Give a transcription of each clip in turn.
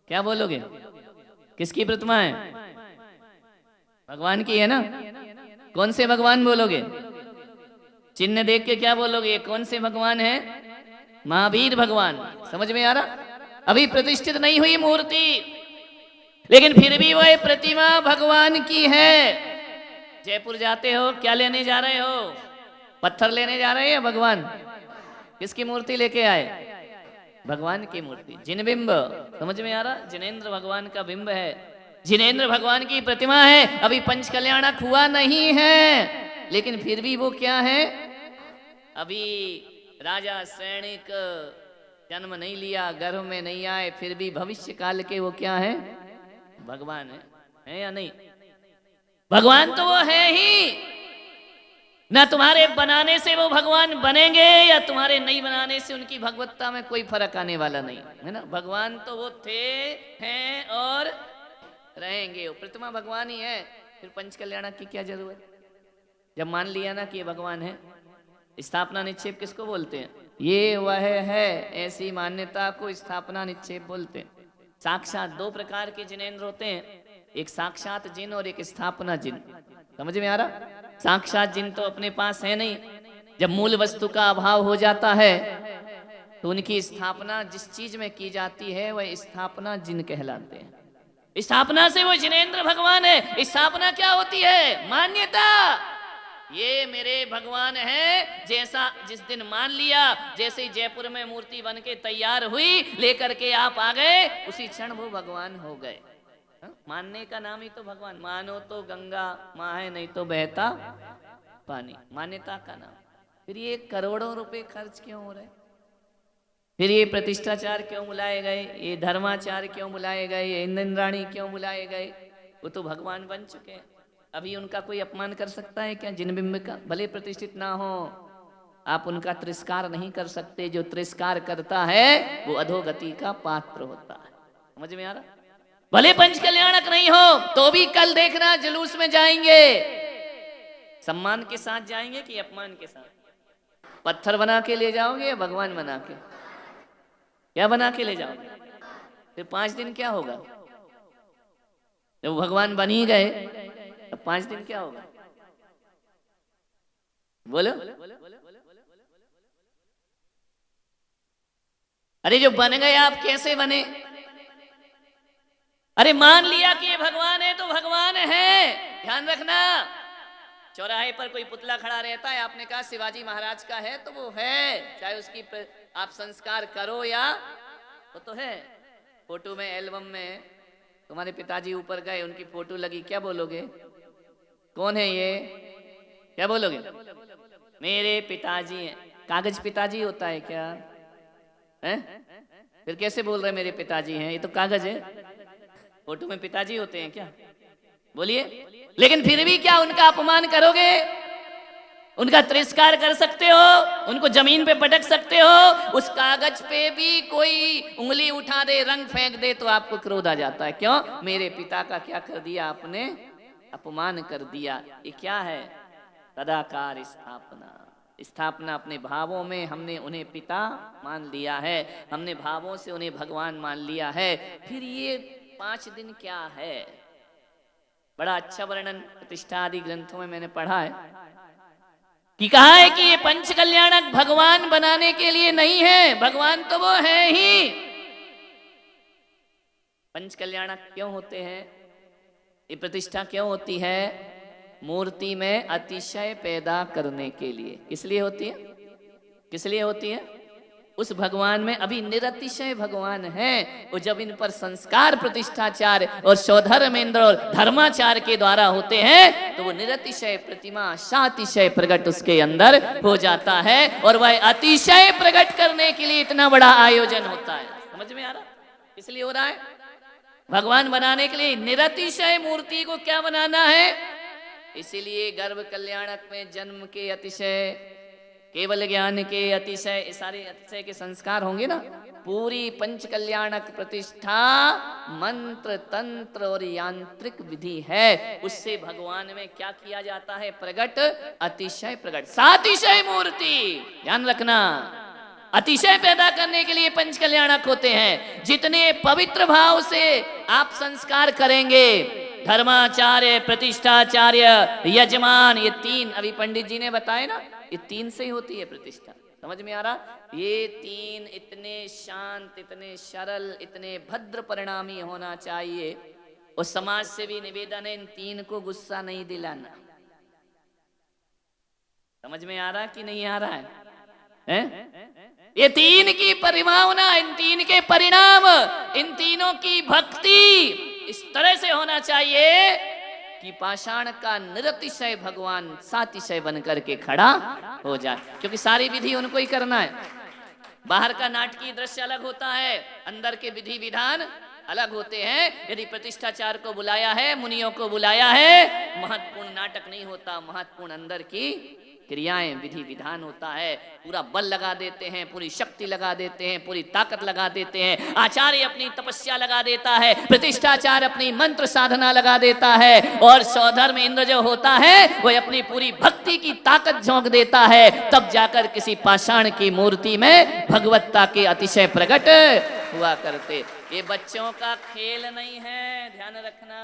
क्या बोलोगे? किसकी प्रतिमा है? भगवान की है ना? कौन से भगवान बोलोगे? चिन्ह देख के क्या बोलोगे? कौन से भगवान है? महावीर भगवान। समझ में आ रहा? अभी प्रतिष्ठित नहीं हुई मूर्ति, लेकिन फिर भी वह प्रतिमा भगवान की है। जयपुर जाते हो, क्या लेने जा रहे हो? पत्थर लेने जा रहे हैं? भगवान किसकी मूर्ति लेके आए? भगवान की मूर्ति। जिनबिंब, समझ में आ रहा? जिनेंद्र भगवान का बिंब है, जिनेंद्र भगवान की प्रतिमा है। अभी पंच कल्याणक हुआ नहीं है, लेकिन फिर भी वो क्या है? अभी राजा सैनिक जन्म नहीं लिया, गर्भ में नहीं आए, फिर भी भविष्य काल के वो क्या है? भगवान है या नहीं? भगवान तो वो है ही ना। तुम्हारे बनाने से वो भगवान बनेंगे या तुम्हारे नहीं बनाने से उनकी भगवत्ता में कोई फर्क आने वाला नहीं है ना। भगवान तो वो थे, हैं और रहेंगे। वो प्रतिमा भगवान ही है, फिर पंच कल्याणक की क्या जरूरत? जब मान लिया ना कि ये भगवान है। स्थापना निक्षेप किसको बोलते हैं? ये वह है, ऐसी मान्यता को स्थापना निक्षेप बोलते हैं। साक्षात दो प्रकार के जिनेंद्र होते हैं, एक साक्षात जिन और एक स्थापना जिन। समझ में आ रहा? साक्षात जिन तो अपने पास है नहीं, जब मूल वस्तु का अभाव हो जाता है तो उनकी स्थापना जिस चीज में की जाती है वह स्थापना जिन कहलाते हैं। स्थापना से वो जिनेंद्र भगवान है। स्थापना क्या होती है? मान्यता। ये मेरे भगवान है, जैसा जिस दिन मान लिया, जैसे ही जयपुर में मूर्ति बन के तैयार हुई, लेकर के आप आ गए, उसी क्षण वो भगवान हो गए। मानने का नाम ही तो भगवान। मानो तो गंगा माँ है, नहीं तो बहता पानी। मान्यता का नाम। फिर ये करोड़ों रुपए खर्च क्यों हो रहे? फिर ये प्रतिष्ठाचार क्यों बुलाए गए? ये धर्माचार क्यों बुलाए गए? ये इंद्राणी क्यों बुलाए गए? वो तो भगवान बन चुके हैं। अभी उनका कोई अपमान कर सकता है क्या? जिनबिंब का भले प्रतिष्ठित ना हो, आप उनका तिरस्कार नहीं कर सकते। जो तिरस्कार करता है वो अधोगति का पात्र होता है। समझ में आ रहा? भले पंच कल्याणक नहीं हो तो भी कल देखना जुलूस में जाएंगे, सम्मान के साथ जाएंगे कि अपमान के साथ? पत्थर बना के ले जाओगे या भगवान बना के? क्या बना के ले जाओगे? फिर 5 दिन क्या होगा? जब भगवान बन ही गए तो 5 दिन क्या होगा? बोलो। अरे जो बन गए आप कैसे बने? अरे मान लिया कि ये भगवान है तो भगवान है। ध्यान रखना, चौराहे पर कोई पुतला खड़ा रहता है, आपने कहा शिवाजी महाराज का है तो वो है, चाहे उसकी आप संस्कार करो या वो तो है। फोटो में, एल्बम में तुम्हारे पिताजी ऊपर गए, उनकी फोटो लगी, क्या बोलोगे? कौन है ये? क्या बोलोगे? मेरे पिताजी हैं। कागज पिताजी होता है क्या? है? फिर कैसे बोल रहे मेरे पिताजी हैं? ये तो कागज है। फोटो में पिताजी होते हैं क्या? बोलिए। लेकिन फिर भी क्या उनका अपमान करोगे? उनका तिरस्कार कर सकते हो? उनको जमीन पे पटक सकते हो? उस कागज पे भी कोई उंगली उठा दे, रंग फेंक दे तो आपको क्रोध आ जाता है। क्यों? मेरे पिता का क्या कर दिया आपने? अपमान कर दिया। ये क्या है? तदाकार स्थापना। स्थापना अपने भावों में हमने उन्हें पिता मान लिया है, हमने भावों से उन्हें भगवान मान लिया है। फिर ये 5 दिन क्या है? बड़ा अच्छा वर्णन प्रतिष्ठा आदि ग्रंथों में मैंने पढ़ा है कि कहा है कि ये पंच कल्याणक भगवान बनाने के लिए नहीं है, भगवान तो वो है ही। पंच कल्याणक क्यों होते हैं? ये प्रतिष्ठा क्यों होती है? मूर्ति में अतिशय पैदा करने के लिए। किस लिए होती है? किस लिए होती है? उस भगवान में अभी निरतिशय भगवान है, और जब इन पर संस्कार, प्रतिष्ठाचार और सौधर्मेंद्र और धर्माचार के द्वारा होते हैं तो वो निरतिशय प्रतिमा सातिशय प्रकट उसके अंदर हो जाता है, और वह अतिशय प्रकट करने के लिए इतना बड़ा आयोजन होता है। समझ में आ रहा? इसलिए हो रहा है भगवान बनाने के लिए निरतिशय मूर्ति को क्या बनाना है। इसीलिए गर्भ कल्याणक में जन्म के अतिशय, केवल ज्ञान के अतिशय, सारे अतिशय के संस्कार होंगे ना। पूरी पंच कल्याणक प्रतिष्ठा मंत्र, तंत्र और यांत्रिक विधि है। उससे भगवान में क्या किया जाता है? प्रकट, अतिशय प्रकट, सातिशय मूर्ति। ध्यान रखना, अतिशय पैदा करने के लिए पंच कल्याणक होते हैं। जितने पवित्र भाव से आप संस्कार करेंगे, धर्माचार्य, प्रतिष्ठाचार्य, यजमान, ये तीन अभी पंडित जी ने बताए ना, ये तीन से ही होती है प्रतिष्ठा। समझ में आ रहा? ये तीन इतने शांत, इतने सरल, इतने भद्र परिणामी होना चाहिए। और समाज से भी निवेदन है, इन तीन को गुस्सा नहीं दिलाना। समझ में आ रहा कि नहीं आ रहा है? ये तीन की परिभावना, इन तीन के परिणाम, इन तीनों की भक्ति इस तरह से होना चाहिए कि पाषाण का निरतिशय भगवान सातिशय बन करके खड़ा हो जाए। क्योंकि सारी विधि उनको ही करना है। बाहर का नाटकीय दृश्य अलग होता है, अंदर के विधि विधान अलग होते हैं। यदि प्रतिष्ठाचार को बुलाया है, मुनियों को बुलाया है, महत्वपूर्ण नाटक नहीं होता, महत्वपूर्ण अंदर की क्रियाएं, विधि विधान होता है। पूरा बल लगा देते हैं, पूरी शक्ति लगा देते हैं, पूरी ताकत लगा देते हैं। आचार्य अपनी तपस्या लगा देता है, प्रतिष्ठाचार अपनी मंत्र साधना लगा देता है, और सौधर्म इंद्र जो होता है वह अपनी पूरी भक्ति की ताकत झोंक देता है। तब जाकर किसी पाषाण की मूर्ति में भगवत्ता के अतिशय प्रकट हुआ करते। ये बच्चों का खेल नहीं है, ध्यान रखना।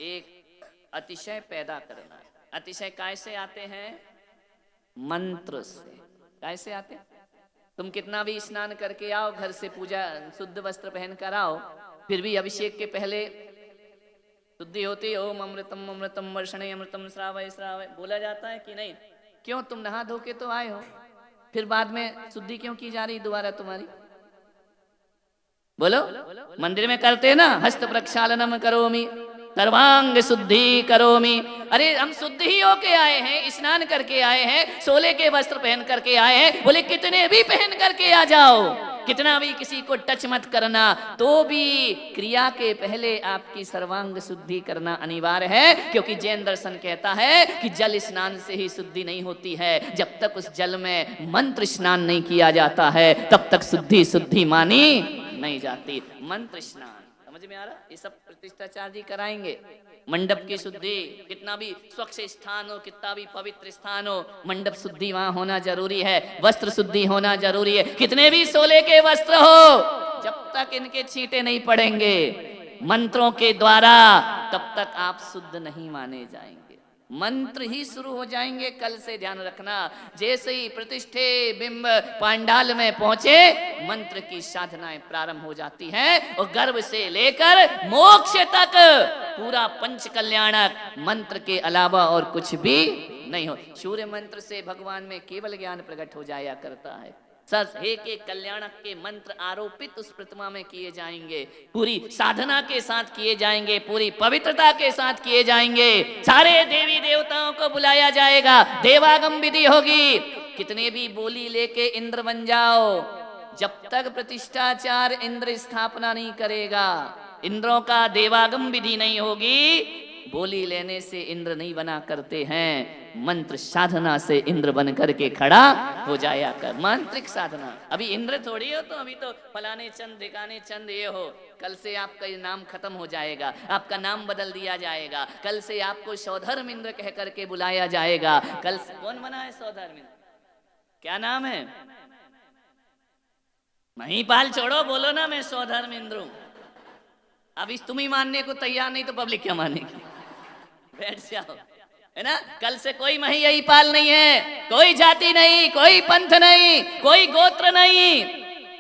एक अतिशय पैदा करना। अतिशय कैसे आते हैं? मंत्र से। कैसे आते? तुम कितना भी स्नान करके आओ, घर से पूजा शुद्ध वस्त्र पहन कर आओ, फिर भी अभिषेक के पहले शुद्धि होती है। ओम अमृतम अमृतम वर्षणे अमृतम श्रावय श्रावय बोला जाता है कि नहीं? क्यों? तुम नहा धो के तो आए हो, फिर बाद में शुद्धि क्यों की जा रही दोबारा तुम्हारी? बोलो। मंदिर में करते ना, हस्त प्रक्षालनम करोमि, सर्वांग शुद्धि करोमि। अरे हम शुद्ध ही होके आए हैं, स्नान करके आए हैं, सोले के वस्त्र पहन करके आए हैं। बोले कितने भी पहन करके आ जाओ, कितना भी किसी को टच मत करना, तो भी क्रिया के पहले आपकी सर्वांग शुद्धि करना अनिवार्य है। क्योंकि जैन दर्शन कहता है कि जल स्नान से ही शुद्धि नहीं होती है। जब तक उस जल में मंत्र स्नान नहीं किया जाता है, तब तक शुद्धि मानी नहीं जाती। मंत्र स्नान, समझ में आ रहा? ये सब प्रतिष्ठाचार्य जी कराएंगे। मंडप की शुद्धि, कितना भी स्वच्छ स्थान हो, कितना भी पवित्र स्थान हो, मंडप शुद्धि वहां होना जरूरी है। वस्त्र शुद्धि होना जरूरी है। कितने भी सोले के वस्त्र हो, जब तक इनके छींटे नहीं पड़ेंगे मंत्रों के द्वारा, तब तक आप शुद्ध नहीं माने जाएंगे। मंत्र ही शुरू हो जाएंगे कल से, ध्यान रखना। जैसे ही प्रतिष्ठे बिंब पांडाल में पहुंचे, मंत्र की साधनाएं प्रारंभ हो जाती हैं। और गर्भ से लेकर मोक्ष तक पूरा पंच कल्याणक मंत्र के अलावा और कुछ भी नहीं हो। सूर्य मंत्र से भगवान में केवल ज्ञान प्रकट हो जाया करता है। सच एक एक कल्याणक के मंत्र आरोपित उस प्रतिमा में किए जाएंगे, पूरी साधना के साथ किए जाएंगे, पूरी पवित्रता के साथ किए जाएंगे। सारे देवी देवताओं को बुलाया जाएगा, देवागम विधि होगी। कितने भी बोली लेके इंद्र बन जाओ, जब तक प्रतिष्ठाचार इंद्र स्थापना नहीं करेगा, इंद्रों का देवागम विधि नहीं होगी, बोली लेने से इंद्र नहीं बना करते हैं। मंत्र साधना से इंद्र बन करके खड़ा हो जाया कर। मांत्रिक साधना। अभी इंद्र थोड़ी हो, तो अभी तो फलाने चंद ढिकाने चंद ये हो। कल से आपका ये नाम खत्म हो जाएगा, आपका नाम बदल दिया जाएगा। कल से आपको सौधर्म इंद्र कह करके बुलाया जाएगा। कल से कौन बना है सौधर्म इंद्र? क्या नाम है? महिपाल छोड़ो, बोलो ना मैं सौधर्म इंद्र हूं। अब इस तुम ही मानने को तैयार नहीं तो पब्लिक क्या मानेगी? बैठ जाओ, है ना? कल से कोई महिपाल नहीं है, कोई जाति नहीं, कोई पंथ नहीं, कोई गोत्र नहीं,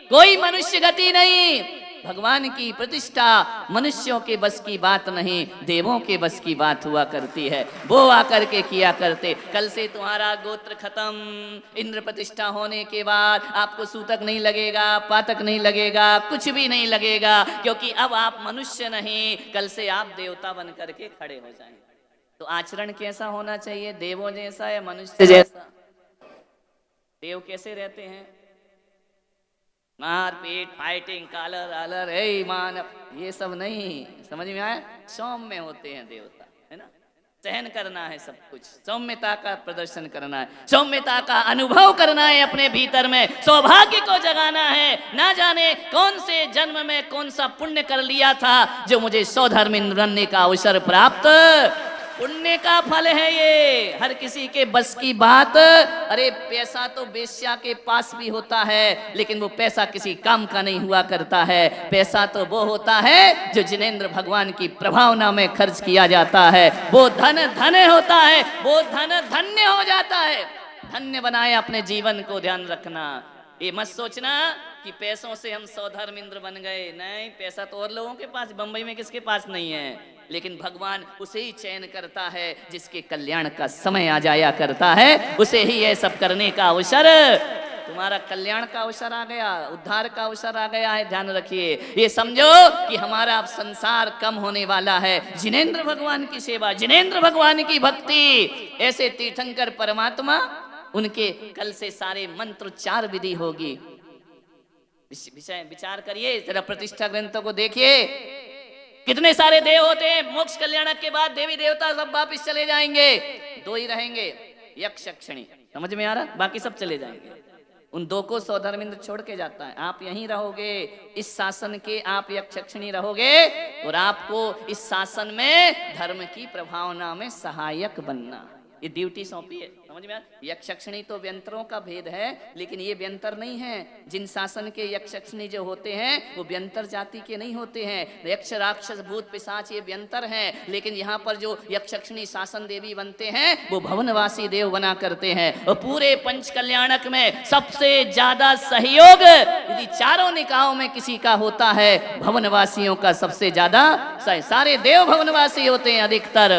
कोई मनुष्य गति नहीं। भगवान की प्रतिष्ठा मनुष्यों के बस की बात नहीं, देवों के बस की बात हुआ करती है। वो आकर के किया करते। कल से तुम्हारा गोत्र खत्म। इंद्र प्रतिष्ठा होने के बाद आपको सूतक नहीं लगेगा, पातक नहीं लगेगा, कुछ भी नहीं लगेगा, क्योंकि अब आप मनुष्य नहीं, कल से आप देवता बन करके खड़े हो जाएंगे। तो आचरण कैसा होना चाहिए? देवों जैसा या मनुष्य जैसा? देव कैसे रहते हैं? मारपीट, फाइटिंग, कालर आलर, मानव, ये सब नहीं। समझ में आया? सौम्य होते हैं देवता, है ना? सहन करना है सब कुछ, सौम्यता का प्रदर्शन करना है, सौम्यता का अनुभव करना है अपने भीतर में, सौभाग्य को जगाना है। ना जाने कौन से जन्म में कौन सा पुण्य कर लिया था जो मुझे सौधर्म बनने का अवसर प्राप्त पुण्य का फल है ये, हर किसी के बस की बात। अरे पैसा तो वेश्या के पास भी होता है, लेकिन वो पैसा किसी काम का नहीं हुआ करता है। पैसा तो वो होता है जो जिनेंद्र भगवान की प्रभावना में खर्च किया जाता है, वो धन धन होता है, वो धन धन्य हो जाता है। धन्य बनाए अपने जीवन को, ध्यान रखना। ये मत सोचना कि पैसों से हम सौधर्म इंद्र बन गए, नहीं, पैसा तो और लोगों के पास, बंबई में किसके पास नहीं है, लेकिन भगवान उसे ही चयन करता है जिसके कल्याण का समय आ जाया करता है, उसे ही ये सब करने का अवसर। तुम्हारा कल्याण का अवसर आ गया, उद्धार का अवसर आ गया है, ध्यान रखिए। ये समझो कि हमारा अब संसार कम होने वाला है। जिनेंद्र भगवान की सेवा, जिनेंद्र भगवान की भक्ति, ऐसे तीर्थंकर परमात्मा, उनके कल से सारे मंत्रोच्चार विधि होगी। विचार करिए जरा, प्रतिष्ठा ग्रंथों को देखिए, कितने सारे देव होते हैं। मोक्ष कल्याणक के बाद देवी देवता सब वापिस चले जाएंगे, दो ही रहेंगे, यक्ष यक्षिणी। समझ में आ रहा? बाकी सब चले जाएंगे। उन दो को सौधर्मेंद्र छोड़ के जाता है। आप यहीं रहोगे, इस शासन के आप यक्ष यक्षिणी रहोगे, और आपको इस शासन में धर्म की प्रभावना में सहायक बनना, ये ड्यूटी सौंपी है। समझ में? यक्ष यक्षिणी तो व्यंतरों का भेद है, लेकिन ये व्यंतर नहीं है। जिन शासन के यक्ष यक्षिणी जो होते हैं वो व्यंतर जाति के नहीं होते हैं। यक्ष राक्षस भूत पिशाच ये व्यंतर हैं, लेकिन यहाँ पर जो यक्ष यक्षिणी शासन देवी बनते हैं वो भवनवासी देव बना करते हैं। और पूरे पंच कल्याणक में सबसे ज्यादा सहयोग यदि चारों निकायों में किसी का होता है, भवनवासियों का सबसे ज्यादा। सारे देव भवनवासी होते हैं अधिकतर,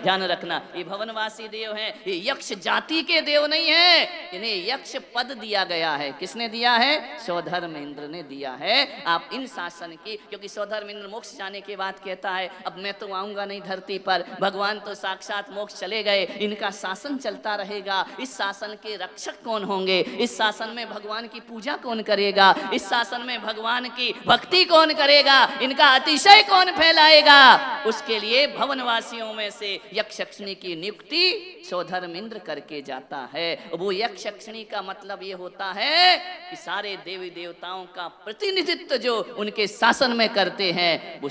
ध्यान रखना। ये भवनवासी देव हैं, ये यक्ष जाति के देव नहीं है, इन्हें यक्ष पद दिया गया है। किसने दिया है? सौधर्म इंद्र ने दिया है। आप इन शासन की, क्योंकि सौधर्म इंद्र मोक्ष जाने के बाद कहता है अब मैं तो आऊंगा नहीं धरती पर, भगवान तो साक्षात मोक्ष चले गए, इनका शासन चलता रहेगा। इस शासन के रक्षक कौन होंगे? इस शासन में भगवान की पूजा कौन करेगा? इस शासन में भगवान की भक्ति कौन करेगा? इनका अतिशय कौन फैलाएगा? उसके लिए भवनवासियों में से यक्ष यक्षिणी की नियुक्ति सौधर्म इंद्र करके जाता है। वो यक्ष यक्षिणी का मतलब ये होता है कि सारे देवी देवताओं का प्रतिनिधित्व जो उनके शासन में करते हैं, वो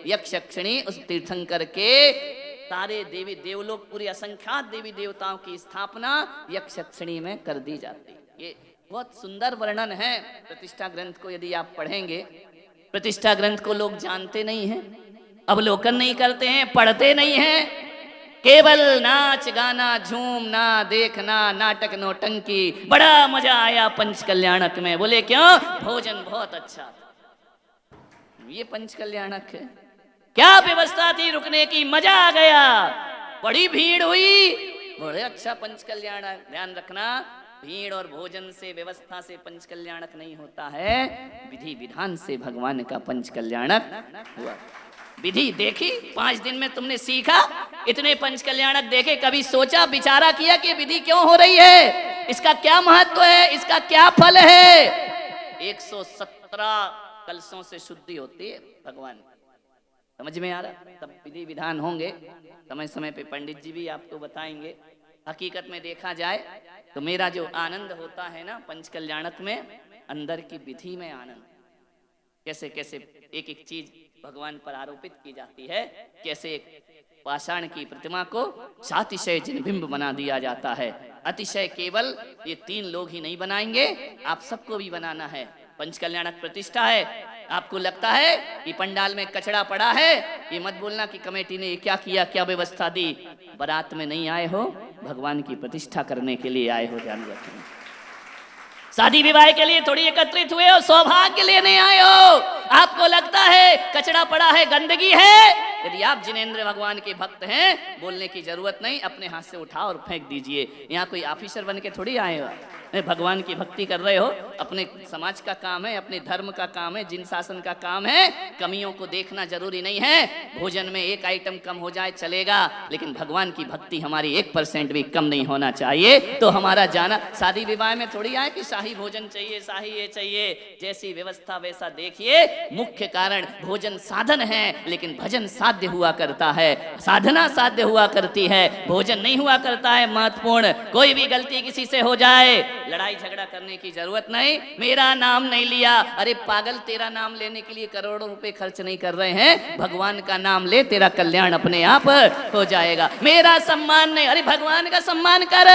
यक्ष यक्षिणी उस तीर्थंकर के सारे देवी देवलोक, पूरे असंख्यात देवी देवताओं की स्थापना यक्ष यक्षिणी में कर दी जाती है। ये बहुत सुंदर वर्णन है प्रतिष्ठा ग्रंथ को यदि आप पढ़ेंगे। प्रतिष्ठा ग्रंथ को लोग जानते नहीं हैं, अवलोकन नहीं करते हैं, पढ़ते नहीं हैं, केवल नाच गाना झूमना देखना, नाटक नौटंकी। बड़ा मजा आया पंच कल्याणक में। बोले क्यों? भोजन बहुत अच्छा था। ये पंच कल्याणक है, क्या व्यवस्था थी रुकने की, मजा आ गया, बड़ी भीड़ हुई, बड़े अच्छा पंच कल्याणक। ध्यान रखना, भीड़ और भोजन से, व्यवस्था से पंच कल्याणक नहीं होता है, विधि विधान से भगवान का पंच कल्याणक हुआ। विधि देखी, 5 दिन में तुमने सीखा, इतने पंच कल्याणक देखे, कभी सोचा विचारा किया कि विधि क्यों हो रही है, इसका क्या महत्व है, इसका क्या फल है? 117 कलशों से शुद्धि होती है भगवान। समझ में आ रहा? तब विधि विधान होंगे, समय समय पे पंडित जी भी आपको बताएंगे। हकीकत में देखा जाए तो मेरा जो आनंद होता है ना पंच कल्याणक में, अंदर की विधि में आनंद, कैसे कैसे एक एक चीज भगवान पर आरोपित की जाती है, कैसे एक पाषाण की प्रतिमा को सातिशय जिनबिंब बना दिया जाता है। अतिशय केवल ये 3 लोग ही नहीं बनाएंगे, आप सबको भी बनाना है। पंच कल्याणक प्रतिष्ठा है, आपको लगता है कि पंडाल में कचड़ा पड़ा है, ये मत बोलना कि कमेटी ने क्या किया, क्या व्यवस्था दी। बारात में नहीं आए हो, भगवान की प्रतिष्ठा करने के लिए आए हो, ध्यान रखें। शादी विवाह के लिए थोड़ी एकत्रित हुए हो, सौभाग्य के लिए नहीं आए हो। आपको लगता है कचड़ा पड़ा है, गंदगी है, यदि आप जिनेंद्र भगवान के भक्त हैं, बोलने की जरूरत नहीं, अपने हाथ से उठाओ और फेंक दीजिए। यहाँ कोई ऑफिसर बन के थोड़ी आए हो, भगवान की भक्ति कर रहे हो, अपने समाज का काम है, अपने धर्म का काम है, जिन शासन का काम है। कमियों को देखना जरूरी नहीं है, भोजन में 1 आइटम कम हो जाए चलेगा, लेकिन भगवान की भक्ति हमारी 1% भी कम नहीं होना चाहिए। तो हमारा जाना शादी विवाह में थोड़ी आए कि शाही भोजन चाहिए, शाही ये चाहिए, जैसी व्यवस्था वैसा देखिए। मुख्य कारण भोजन साधन है, लेकिन भजन साध्य हुआ करता है, साधना साध्य हुआ करती है, भोजन नहीं हुआ करता है महत्वपूर्ण। कोई भी गलती किसी से हो जाए, लड़ाई झगड़ा करने की जरूरत नहीं, मेरा नाम नहीं लिया, अरे पागल तेरा नाम लेने के लिए करोड़ों रुपए खर्च नहीं कर रहे हैं, भगवान का नाम ले, तेरा कल्याण अपने आप हो जाएगा। मेरा सम्मान नहीं, अरे भगवान का सम्मान कर,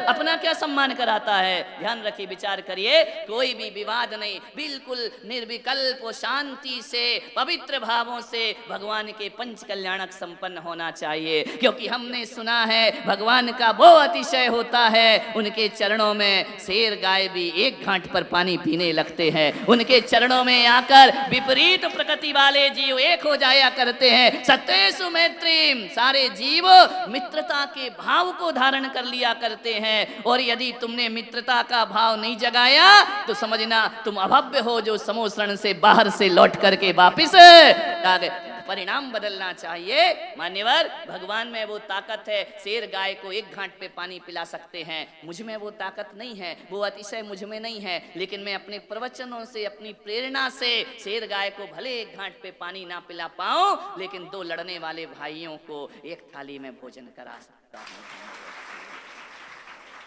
अपना क्या सम्मान कराता है। ध्यान रखिए, विचार करिए, कोई भी विवाद नहीं, बिल्कुल निर्विकल्प शांति से पवित्र भावों से भगवान के पंच कल्याणक संपन्न होना चाहिए। क्योंकि हमने सुना है भगवान का वो अतिशय होता है, उनके चरणों में शेर गाय भी एक घाट पर पानी पीने लगते हैं, उनके चरणों में आकर विपरीत प्रकृति वाले जीव एक हो जाया करते हैं। सत्येषु मैत्रीम, सारे जीव मित्रता के भाव को धारण कर लिया करते हैं। और यदि तुमने मित्रता का भाव नहीं जगाया तो समझना तुम अभव्य हो, जो समोसरण से बाहर से लौट करके वापिस आ गए। परिणाम बदलना चाहिए। मान्यवर, भगवान में वो ताकत है, शेर गाय को एक घाट पे पानी पिला सकते हैं, मुझ में वो ताकत नहीं है, वो अतिशय मुझ में नहीं है, लेकिन मैं अपने प्रवचनों से, अपनी प्रेरणा से शेर गाय को भले एक घाट पे पानी ना पिला पाऊं, लेकिन दो लड़ने वाले भाइयों को एक थाली में भोजन करा सकता हूं।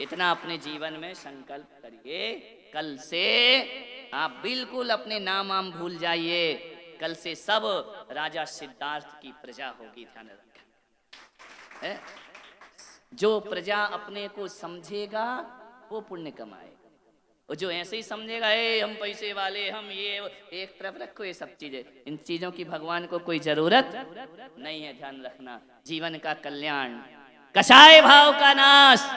इतना अपने जीवन में संकल्प करिए। कल से आप बिल्कुल अपने नाम आम भूल जाइए, कल से सब राजा सिद्धार्थ की प्रजा होगी। ध्यान रखें, जो प्रजा अपने को समझेगा वो पुण्य कमाएगा, और जो ऐसे ही समझेगा हम पैसे वाले, हम ये, एक तरफ रखो ये सब चीजें, इन चीजों की भगवान को कोई जरूरत नहीं है। ध्यान रखना, जीवन का कल्याण, कषाय भाव का नाश,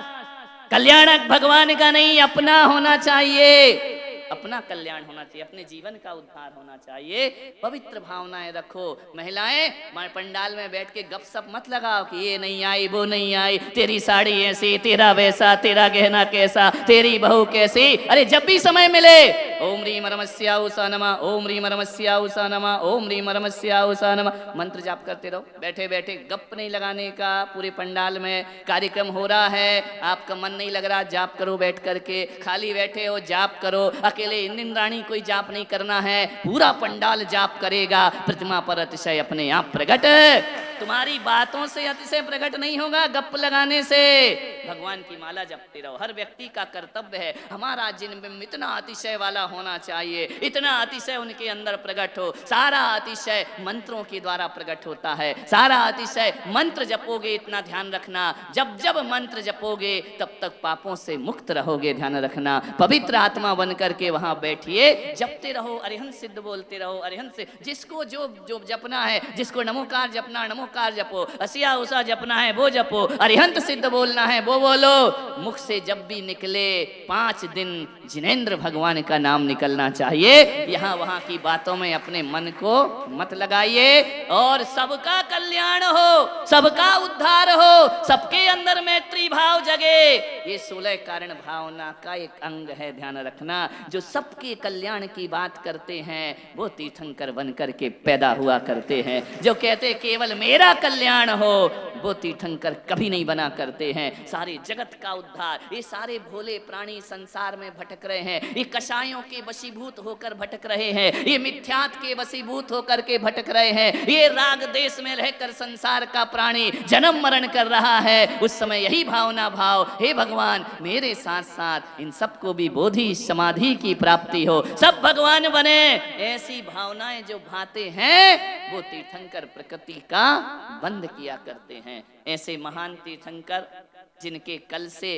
कल्याणक भगवान का नहीं, अपना होना चाहिए, अपना कल्याण होना चाहिए, अपने जीवन का उद्धार होना चाहिए। पवित्र भावनाएं रखो। महिलाएं पंडाल में बैठ के गपशप मत लगाओ कि ये नहीं आई, वो नहीं आई, तेरी साड़ी ऐसी, तेरा वैसा, तेरा गहना कैसा, तेरी बहू कैसी। अरे जब भी समय मिले, ओम ह्रीं नमस्या उषा नमः, ओम ह्रीं नमस्या उषा नमः, ओम ह्रीं नमस्या उषा नमः, मंत्र जाप करते रहो। बैठे बैठे गप नहीं लगाने का। पूरे पंडाल में कार्यक्रम हो रहा है, आपका मन नहीं लग रहा, जाप करो बैठ करके। खाली बैठे हो, जाप करो। अकेले इंद्राणी कोई जाप नहीं करना है, पूरा पंडाल जाप करेगा। प्रतिमा पर अतिशय अपने आप प्रकट, तुम्हारी बातों से अतिशय प्रकट नहीं होगा, गप लगाने से। भगवान की माला जपते रहो। हर व्यक्ति का कर्तव्य है, हमारा जिनमें इतना अतिशय वाला होना चाहिए, इतना अतिशय उनके अंदर प्रकट हो। सारा अतिशय मंत्रों के द्वारा प्रकट होता है, सारा अतिशय मंत्र जपोगे। इतना ध्यान रखना, जब जब मंत्र जपोगे तब तक पापों से मुक्त रहोगे। ध्यान रखना, पवित्र आत्मा बन करके वहां बैठिए, जपते रहो, अरिहंत सिद्ध बोलते रहो। अरिहंत से जिसको जो जो जपना है, जिसको नमोकार जपना नमोकार जपो, असिया उषा जपना है वो जपो, अरिहंत सिद्ध बोलना है वो बोलो। मुख से जब भी निकले 5 दिन जिनेंद्र भगवान का नाम निकलना चाहिए। यहाँ वहां की बातों में अपने मन को मत लगाइए, और सबका कल्याण हो, सबका उद्धार हो, सबके अंदर मैत्री भाव जगे। ये 16 कारण भावना का एक अंग है। ध्यान रखना, जो सबके कल्याण की बात करते हैं वो तीर्थंकर बनकर के पैदा हुआ करते हैं। जो कहते केवल मेरा कल्याण हो वो तीर्थंकर कभी नहीं बना करते हैं। सारे जगत का उद्धार, ये सारे भोले प्राणी संसार में भटक रहे हैं, ये कषायों के वशीभूत होकर भटक रहे हैं, ये मिथ्यात के वशीभूत होकर के भटक रहे हैं, ये राग देश में रहकर संसार का प्राणी जन्म मरण कर रहा है। उस समय यही भावना भाव, हे भगवान मेरे साथ साथ इन सबको भी बोधि समाधि की प्राप्ति हो, सब भगवान बने। ऐसी भावनाएं जो भाते हैं वो तीर्थंकर प्रकृति का बंद किया करते हैं। ऐसे महान तीर्थंकर जिनके कल से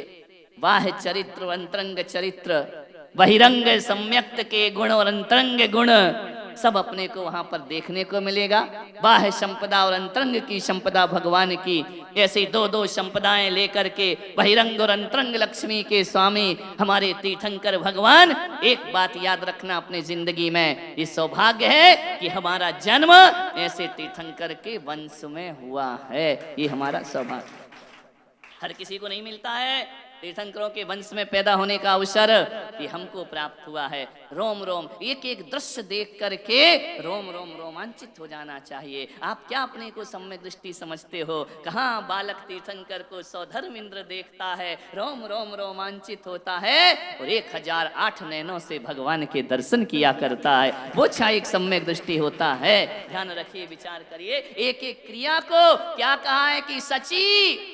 वाह चरित्र अंतरंग चरित्र, बहिरंग सम्यक्त के गुण और अंतरंग गुण सब अपने को वहां पर देखने को मिलेगा। बाह्य संपदा और अंतरंग की संपदा भगवान की, ऐसी 2-2 संपदाएं लेकर के बहिरंग और अंतरंग लक्ष्मी के स्वामी हमारे तीर्थंकर भगवान। एक बात याद रखना अपने जिंदगी में, ये सौभाग्य है कि हमारा जन्म ऐसे तीर्थंकर के वंश में हुआ है। ये हमारा सौभाग्य हर किसी को नहीं मिलता है। तीर्थंकरों के वंश में पैदा होने का अवसर ये हमको प्राप्त हुआ है। रोम रोम एक एक दृश्य देख करके रोम रोम रोमांचित हो जाना चाहिए। आप क्या अपने को सम्यक दृष्टि समझते हो? कहाँ बालक तीर्थंकर को सौधर्म इंद्र देखता है, रोम रोम रोमांचित होता है और 1008 नैनों से भगवान के दर्शन किया करता है। वो एक सम्यक दृष्टि होता है। ध्यान रखिए, विचार करिए, एक एक क्रिया को क्या कहा है कि सची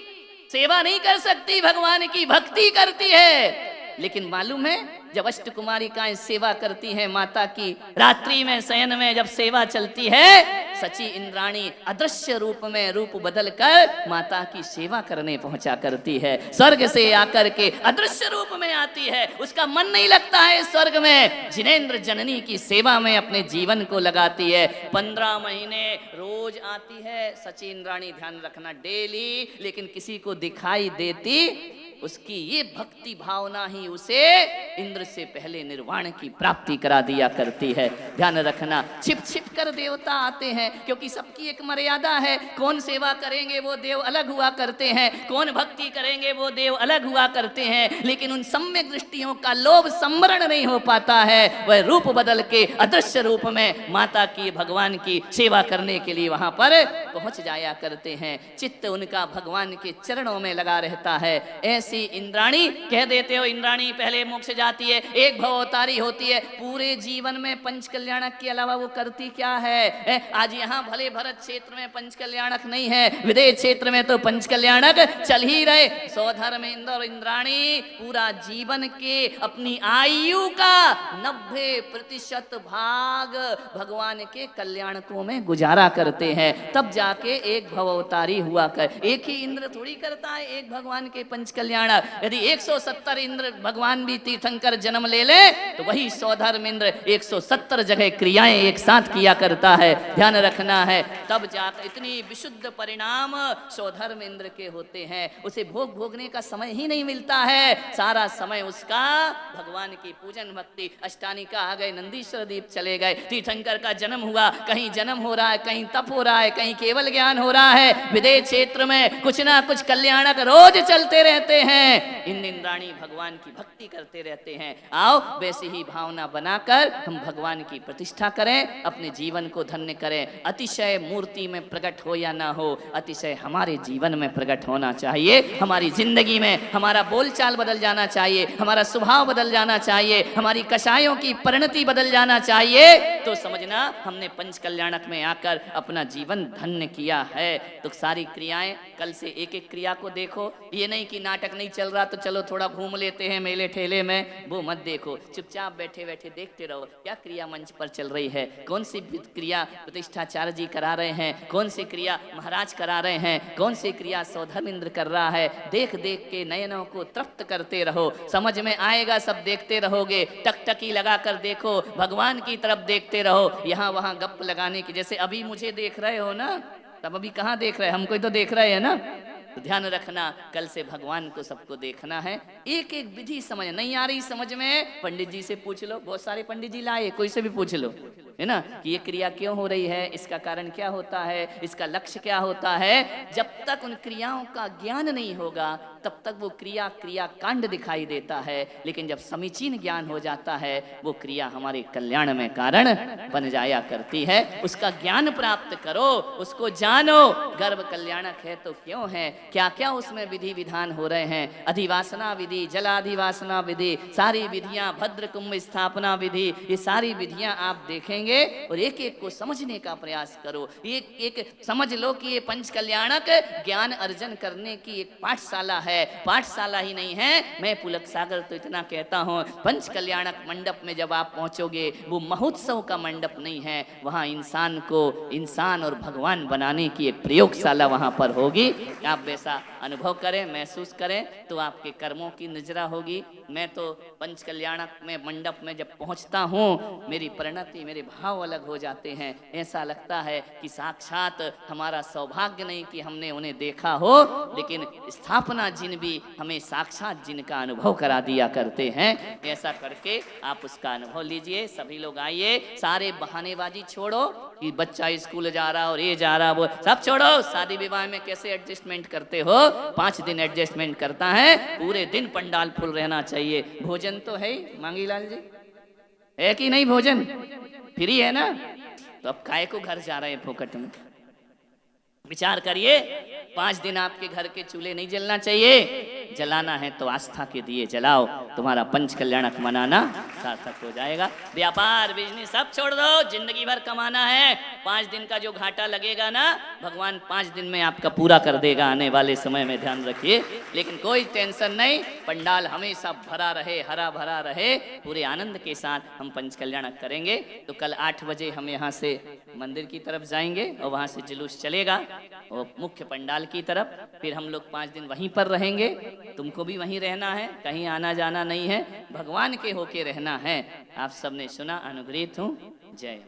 सेवा नहीं कर सकती, भगवान की भक्ति करती है। लेकिन मालूम है जब अष्ट कुमारिकाएं सेवा करती हैं माता की, रात्रि में शयन में जब सेवा चलती है, सची इंद्राणी अदृश्य रूप में रूप बदलकर माता की सेवा करने पहुंचा करती है। स्वर्ग से आकर के अदृश्य रूप में आती है, उसका मन नहीं लगता है स्वर्ग में, जिनेंद्र जननी की सेवा में अपने जीवन को लगाती है। 15 महीने रोज आती है सची इंद्राणी, ध्यान रखना डेली, लेकिन किसी को दिखाई देती, उसकी ये भक्ति भावना ही उसे इंद्र से पहले निर्वाण की प्राप्ति करा दिया करती है। ध्यान रखना, छिप छिप कर देवता आते हैं, क्योंकि सबकी एक मर्यादा है। कौन सेवा करेंगे वो देव अलग हुआ करते हैं, कौन भक्ति करेंगे वो देव अलग हुआ करते हैं, लेकिन उन सम्यक दृष्टियों का लोभ संवरण नहीं हो पाता है। वह रूप बदल के अदृश्य रूप में माता की, भगवान की सेवा करने के लिए वहां पर पहुंच जाया करते हैं। चित्त उनका भगवान के चरणों में लगा रहता है। ऐसी इंद्राणी कह देते हो, इंद्राणी पहले मोक्ष जाती है, एक भवतारी होती है, पूरे जीवन में पंच कल्याणक के अलावा वो करती क्या है? आज यहाँ भले भरत क्षेत्र में पंच कल्याणक नहीं है, विदेश क्षेत्र में तो पंच कल्याणक चल ही रहे। सौधर्म इंद्र और इंद्राणी पूरा जीवन के अपनी आयु का 90% भाग भगवान के कल्याणकों में गुजारा करते हैं, तब जाके एक भवतारी हुआ कर। एक ही इंद्र थोड़ी करता है एक भगवान के पंच कल्याण। यदि 170 इंद्र भगवान भी तीर्थंकर जन्म ले ले तो वही सौधर्म इंद्र 170 जगह क्रियाएं एक साथ किया करता है। ध्यान रखना है, तब जाकर इतनी विशुद्ध परिणाम सौधर्म इंद्र के होते हैं। उसे भोग भोगने का समय ही नहीं मिलता है, सारा समय उसका भगवान की पूजन भक्ति। अष्टानिका आ गए, नंदीश्वर दीप चले गए, तीर्थंकर का जन्म हुआ, कहीं जन्म हो रहा है, कहीं तप हो रहा है, कहीं केवल ज्ञान हो रहा है। विदेश क्षेत्र में कुछ ना कुछ कल्याणक रोज चलते रहते हैं। इन इंद्राणी भगवान की भक्ति करते रहते हैं। आओ वैसी ही भावना बनाकर हम भगवान की प्रतिष्ठा करें, अपने जीवन को धन्य करें। अतिशय मूर्ति में प्रकट हो या ना हो, अतिशय हमारे जीवन में प्रकट होना चाहिए। हमारी जिंदगी में हमारा बोलचाल बदल जाना चाहिए, हमारा स्वभाव बदल जाना चाहिए, हमारी कषायों की परिणति बदल जाना चाहिए, तो समझना हमने पंच कल्याणक में आकर अपना जीवन धन्य किया है। तो सारी क्रियाएं, कल से एक एक क्रिया को देखो। ये नहीं कि नाटक नहीं चल रहा तो चलो थोड़ा घूम लेते हैं मेले ठेले में, वो मत देखो। चुपचाप बैठे बैठे देखते रहो क्या क्रिया मंच पर चल रही है, कौन सी क्रिया प्रतिष्ठाचार्य जी करा रहे हैं, कौन सी क्रिया महाराज करा रहे हैं, कौन सी क्रिया सौधर्म इंद्र कर रहा है। देख देख के नयनों को तृप्त करते रहो, समझ में आएगा, सब देखते रहोगे। टकटकी लगा कर देखो, भगवान की तरफ देखते रहो, यहाँ वहां गप लगाने की। जैसे अभी मुझे देख रहे हो ना, तब अभी कहाँ देख रहे हैं, हमको तो देख रहे हैं ना। तो ध्यान रखना, कल से भगवान को सबको देखना है। एक एक विधि समझ नहीं आ रही समझ में, पंडित जी से पूछ लो, बहुत सारे पंडित जी लाए, कोई से भी पूछ लो, है ना, कि ये क्रिया क्यों हो रही है, इसका कारण क्या होता है, इसका लक्ष्य क्या होता है। जब तक उन क्रियाओं का ज्ञान नहीं होगा तब तक वो क्रिया कांड दिखाई देता है, लेकिन जब समीचीन ज्ञान हो जाता है वो क्रिया हमारे कल्याण में कारण बन जाया करती है। उसका ज्ञान प्राप्त करो, उसको जानो, गर्भ कल्याणक है तो क्यों है, क्या क्या उसमें विधि विधान हो रहे हैं। अधिवासना विधि, जलाधिवासना विधि, सारी विधियां, भद्र कुंभ स्थापना विधि, ये सारी विधियां आप देखेंगे और एक एक को समझने का प्रयास करो। एक एक समझ लो कि ये पंच कल्याणक ज्ञान अर्जन करने की एक पाठशाला है। पाठशाला ही नहीं है, मैं पुलक सागर तो इतना कहता हूँ, पंच कल्याणक मंडप में जब आप पहुंचोगे वो महोत्सव का मंडप नहीं है, वहां इंसान को इंसान और भगवान बनाने की एक प्रयोगशाला वहां पर होगी। आप वैसा अनुभव करें, महसूस करें तो आपके कर्मों की नजरा होगी। मैं तो पंच कल्याणक में मंडप में जब पहुंचता हूँ मेरी परिणति, मेरे भाव अलग हो जाते हैं। ऐसा लगता है कि साक्षात हमारा सौभाग्य नहीं कि हमने उन्हें देखा हो, लेकिन स्थापना जिन भी हमें साक्षात जिनका अनुभव करा दिया करते हैं। ऐसा करके आप उसका अनुभव लीजिए। सभी लोग आइए, सारे बहानेबाजी छोड़ो कि बच्चा स्कूल जा रहा और ये जा रहा, वो सब छोड़ो। शादी विवाह में कैसे एडजस्टमेंट करते हो, 5 दिन एडजस्टमेंट करता है, पूरे दिन पंडाल फुल रहना चाहिए। भोजन तो है ही, मांगीलाल जी है कि नहीं, भोजन फ्री है ना, तो अब काय को घर जा रहे हैं फोकट में। विचार करिए, 5 दिन आपके घर के चूल्हे नहीं जलना चाहिए, जलाना है तो आस्था के दिए जलाओ, तुम्हारा पंच कल्याणक मनाना सार्थक हो जाएगा। व्यापार बिजनेस सब छोड़ दो, जिंदगी भर कमाना है। 5 दिन का जो घाटा लगेगा ना, भगवान 5 दिन में आपका पूरा कर देगा आने वाले समय में, ध्यान रखिए। लेकिन कोई टेंशन नहीं, पंडाल हमेशा भरा रहे, हरा भरा रहे, पूरे आनंद के साथ हम पंच कल्याणक करेंगे। तो कल 8 बजे हम यहाँ से मंदिर की तरफ जाएंगे और वहाँ से जुलूस चलेगा और मुख्य पंडाल की तरफ। फिर हम लोग 5 दिन वहीं पर रहेंगे, तुमको भी वहीं रहना है, कहीं आना जाना नहीं है, भगवान के होके रहना है। आप सबने सुना, अनुग्रहित हूँ। जय।